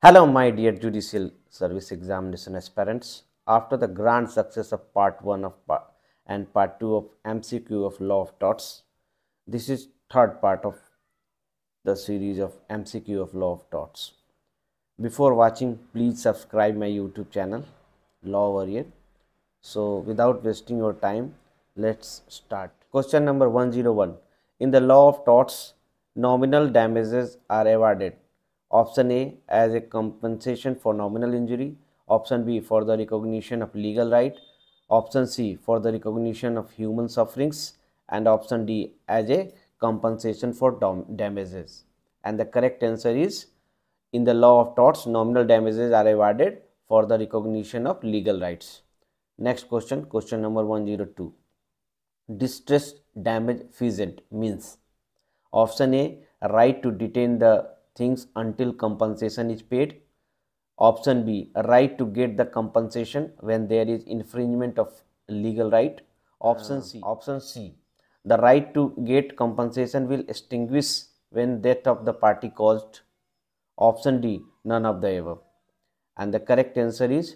Hello, my dear judicial service examination aspirants. After the grand success of part 1 and part 2 of MCQ of Law of Torts, this is third part of the series of MCQ of Law of Torts. Before watching, please subscribe my YouTube channel, Law Warrior. So, without wasting your time, let's start. Question number 101. In the Law of Torts, nominal damages are awarded. Option A as a compensation for nominal injury. Option B for the recognition of legal right. Option C for the recognition of human sufferings. And option D as a compensation for damages. And the correct answer is, in the Law of Torts, nominal damages are awarded for the recognition of legal rights. Next question, question number 102. Distress damage feasant means option A, right to detain the things until compensation is paid. Option B, right to get the compensation when there is infringement of legal right. Option C, the right to get compensation will extinguish when death of the party caused. Option D, none of the above. And the correct answer is,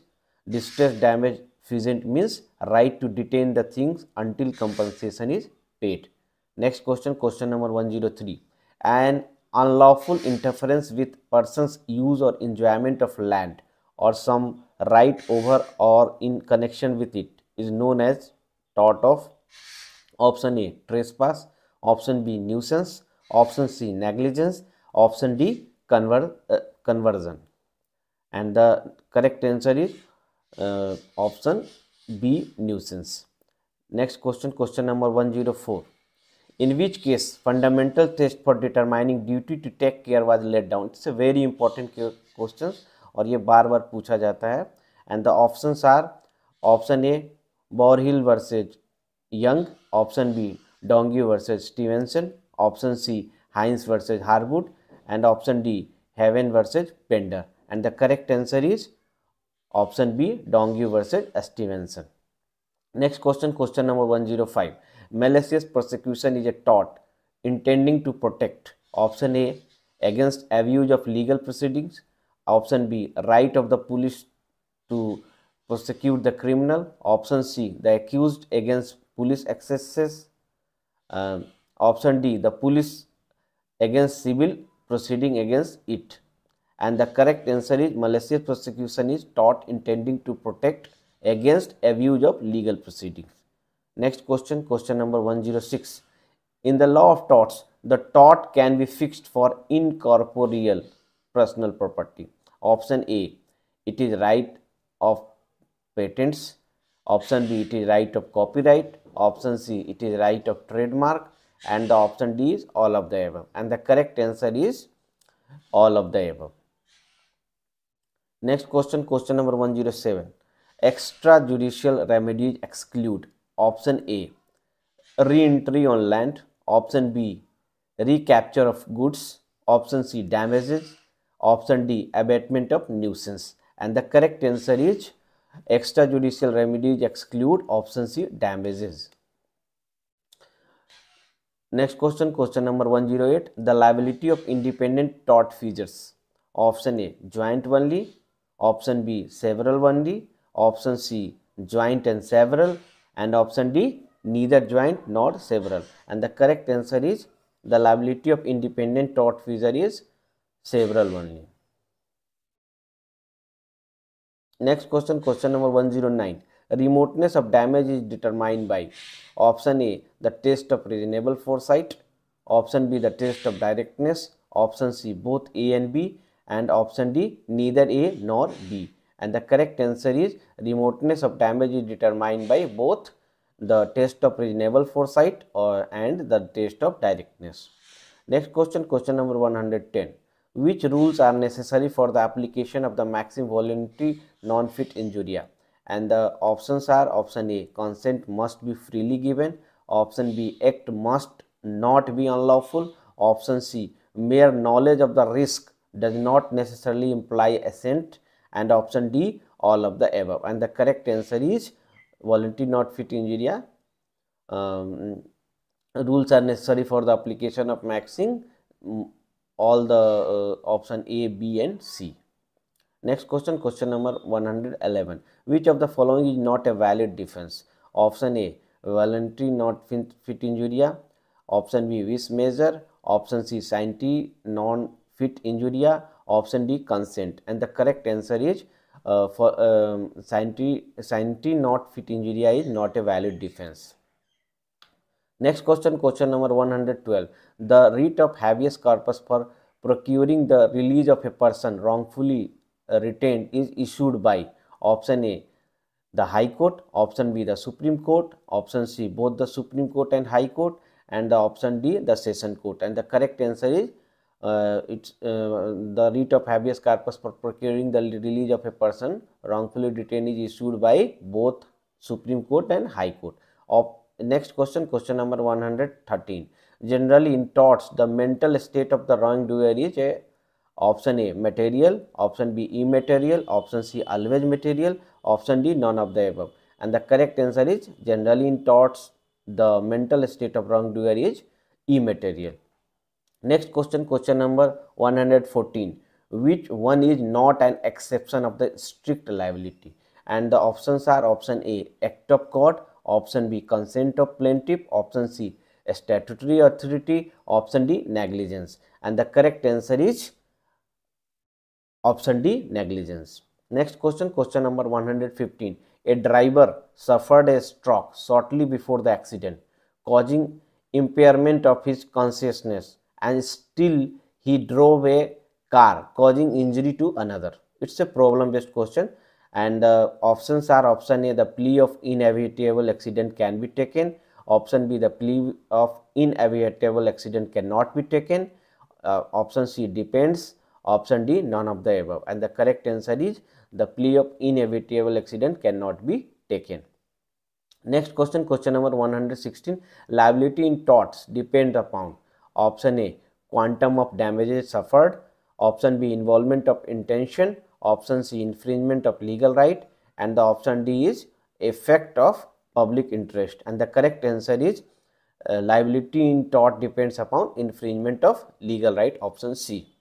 distress damage feasant means right to detain the things until compensation is paid. Next question, question number 103. An unlawful interference with person's use or enjoyment of land or some right over or in connection with it is known as tort of option A, trespass. Option B, nuisance. Option C, negligence. Option D, conversion. And the correct answer is option B, nuisance. Next question, question number 104. In which case fundamental test for determining duty to take care was laid down? It's a very important question और ये बार बार पूछा जाता है. And the options are option A, Borhill versus Young. Option B, Dongue versus Stevenson. Option C, Hines versus Harwood. And option D, Haven versus Pender. And the correct answer is option B, Dongue versus Stevenson. Next question, question number 105. Malicious prosecution is a tort intending to protect option A, against abuse of legal proceedings. Option B, right of the police to prosecute the criminal. Option C, the accused against police excesses. Option D, the police against civil proceeding against it. And the correct answer is, malicious prosecution is tort intending to protect against abuse of legal proceedings. Next question, question number 106. In the Law of Torts, the tort can be fixed for incorporeal personal property. Option A, it is right of patents. Option B, it is right of copyright. Option C, it is right of trademark. And the option D is all of the above. And the correct answer is all of the above. Next question, question number 107. Extrajudicial remedies exclude option A, re-entry on land. Option B, recapture of goods. Option C, damages. Option D, abatement of nuisance. And the correct answer is, extrajudicial remedies exclude option C, damages. Next question, question number 108. The liability of independent tortfeasors. Option A, joint only. Option B, several only. Option C, joint and several. And option D, neither joint nor several. And the correct answer is, the liability of independent tortfeasor is several only. Next question, question number 109. Remoteness of damage is determined by option A, the test of reasonable foresight. Option B, the test of directness. Option C, both A and B. And option D, neither A nor B. And the correct answer is, remoteness of damage is determined by both the test of reasonable foresight and the test of directness. Next question, question number 110. Which rules are necessary for the application of the maxim voluntary non-fit injuria? And the options are option A, consent must be freely given. Option B, act must not be unlawful. Option C, mere knowledge of the risk does not necessarily imply assent. And option D, all of the above. And the correct answer is, voluntary not fit injuria rules are necessary for the application of maxim, all the option A, B and C. Next question, question number 111. Which of the following is not a valid defense? Option A, voluntary not fit injuria. Option B, vis measure. Option C, scienti non fit injuria. Option D, consent. And the correct answer is for scienti not fit injuria is not a valid defense. Next question, question number 112. The writ of habeas corpus for procuring the release of a person wrongfully retained is issued by option A, the High Court, option B, the Supreme Court, option C, both the Supreme Court and High Court, and the option D, the Session Court. And the correct answer is the writ of habeas corpus for procuring the release of a person wrongfully detained is issued by both Supreme Court and High Court. Next question, question number 113. Generally in torts, the mental state of the wrongdoer is a option A, material, option B, immaterial, option C, always material, option D, none of the above. And the correct answer is generally in torts, the mental state of wrongdoer is immaterial. Next question, question number 114. Which one is not an exception of the strict liability? And the options are option A, act of God, option B, consent of plaintiff, option C, statutory authority, option D, negligence. And the correct answer is option D, negligence. Next question, question number 115. A driver suffered a stroke shortly before the accident, causing impairment of his consciousness, and still he drove a car, causing injury to another. It's a problem based question, and options are option A, the plea of inevitable accident can be taken, option B, the plea of inevitable accident cannot be taken, option C, depends, option D, none of the above. And the correct answer is the plea of inevitable accident cannot be taken. Next question, question number 116. Liability in torts depends upon option A, quantum of damages suffered, option B, involvement of intention, option C, infringement of legal right, and the option D is effect of public interest. And the correct answer is liability in tort depends upon infringement of legal right, option C.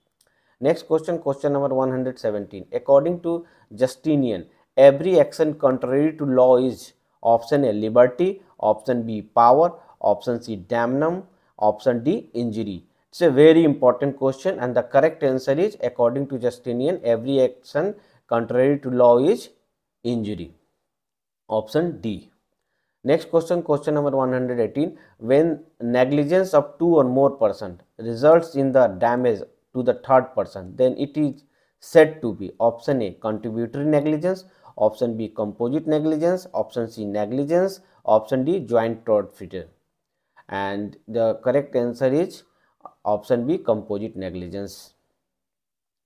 Next question, question number 117. According to Justinian, every action contrary to law is option A, liberty, option B, power, option C, damnum, option D, injury. It's a very important question, and the correct answer is according to Justinian, every action contrary to law is injury, option D. Next question, question number 118. When negligence of two or more persons results in the damage to the third person, then it is said to be option A, contributory negligence, option B, composite negligence, option C, negligence, option D, joint tortfeasor. And the correct answer is option B, composite negligence.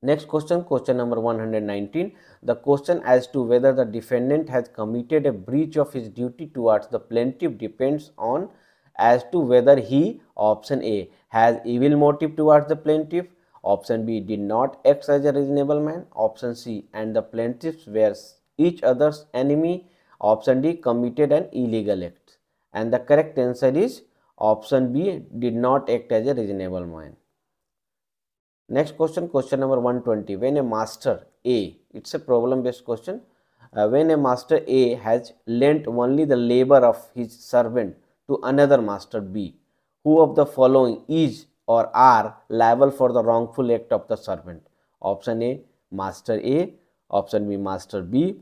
Next question, question number 119. The question as to whether the defendant has committed a breach of his duty towards the plaintiff depends on as to whether he, option A, has evil motive towards the plaintiff, option B, did not act as a reasonable man, option C, and the plaintiffs were each other's enemy, option D, committed an illegal act. And the correct answer is option B, did not act as a reasonable man. Next question, question number 120. When a master A, it's a problem based question, when a master A has lent only the labor of his servant to another master B, who of the following is or are liable for the wrongful act of the servant? Option A, master A, option B, master B,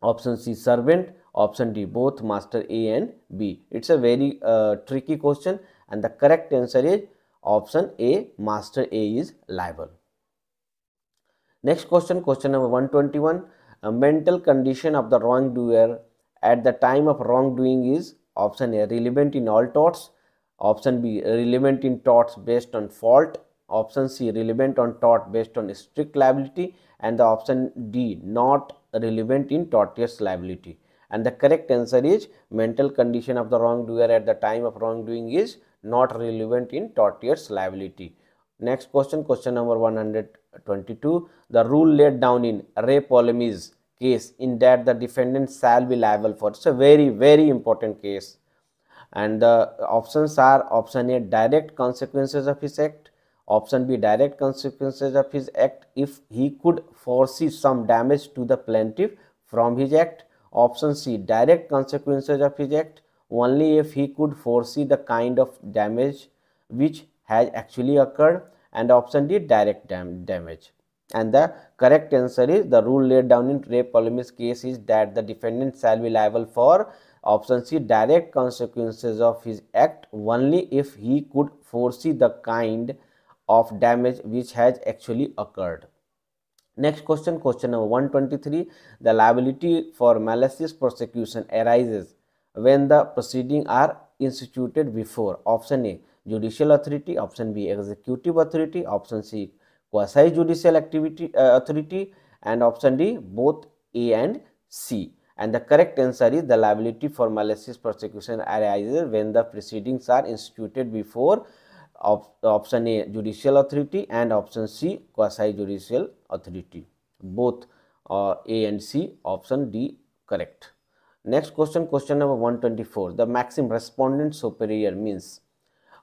option C, servant, option D, both master A and B. It's a very tricky question, and the correct answer is option A, master A is liable. Next question, question number 121. A mental condition of the wrongdoer at the time of wrongdoing is option A, relevant in all torts, option B, relevant in torts based on fault, option C, relevant on tort based on strict liability, and the option D, not relevant in tortious liability. And the correct answer is mental condition of the wrongdoer at the time of wrongdoing is not relevant in tortious liability. Next question, question number 122. The rule laid down in Re Polemis case in that the defendant shall be liable for. It's a very, very important case. And the options are option A, direct consequences of his act, Option B, direct consequences of his act if he could foresee some damage to the plaintiff from his act. Option C, direct consequences of his act only if he could foresee the kind of damage which has actually occurred. And option D, direct damage. And the correct answer is, the rule laid down in Ray Polymis case is that the defendant shall be liable for option C, direct consequences of his act only if he could foresee the kind of damage which has actually occurred. Next question, question number 123. The liability for malicious prosecution arises when the proceedings are instituted before option A, judicial authority, option B, executive authority, option C, quasi judicial authority, and option D, both A and C. And the correct answer is, the liability for malicious prosecution arises when the proceedings are instituted before option A, judicial authority, and option C, quasi judicial authority. Both A and C, option D correct. Next question, question number 124. The maxim respondent superior means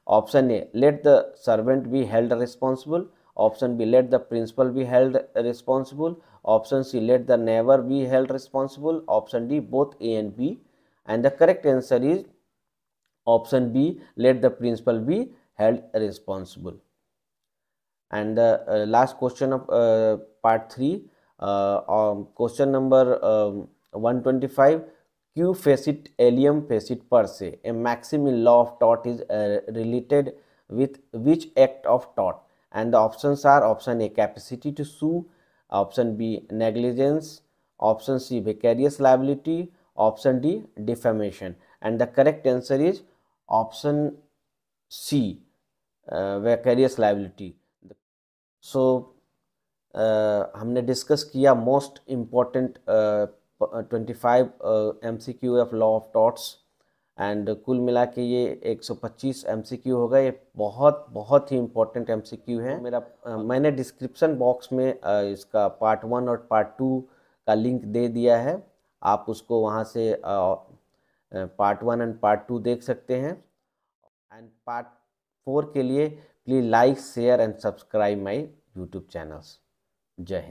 option A, let the servant be held responsible. Option B, let the principal be held responsible. Option C, let the neighbor be held responsible. Option D, both A and B. And the correct answer is option B, let the principal be held responsible. And the last question of part 3, question number 125. Q facit alium facit per se, a maxim in law of tort, is related with which act of tort? And the options are option A, capacity to sue, option B, negligence, option C, vicarious liability, option D, defamation. And the correct answer is option C, vicarious liability. सो हमने discuss किया most important 25 MCQ of law of torts, and कुल मिला के ये 125 MCQ होगा। ये बहुत ही important MCQ है। मैंने डिस्क्रिप्शन बॉक्स में इसका पार्ट 1 और पार्ट 2 का लिंक दे दिया है, आप उसको वहाँ से पार्ट 1 एंड पार्ट 2 देख सकते हैं। एंड पार्ट 4 के लिए please like, share and subscribe my YouTube channels. Jai Hind.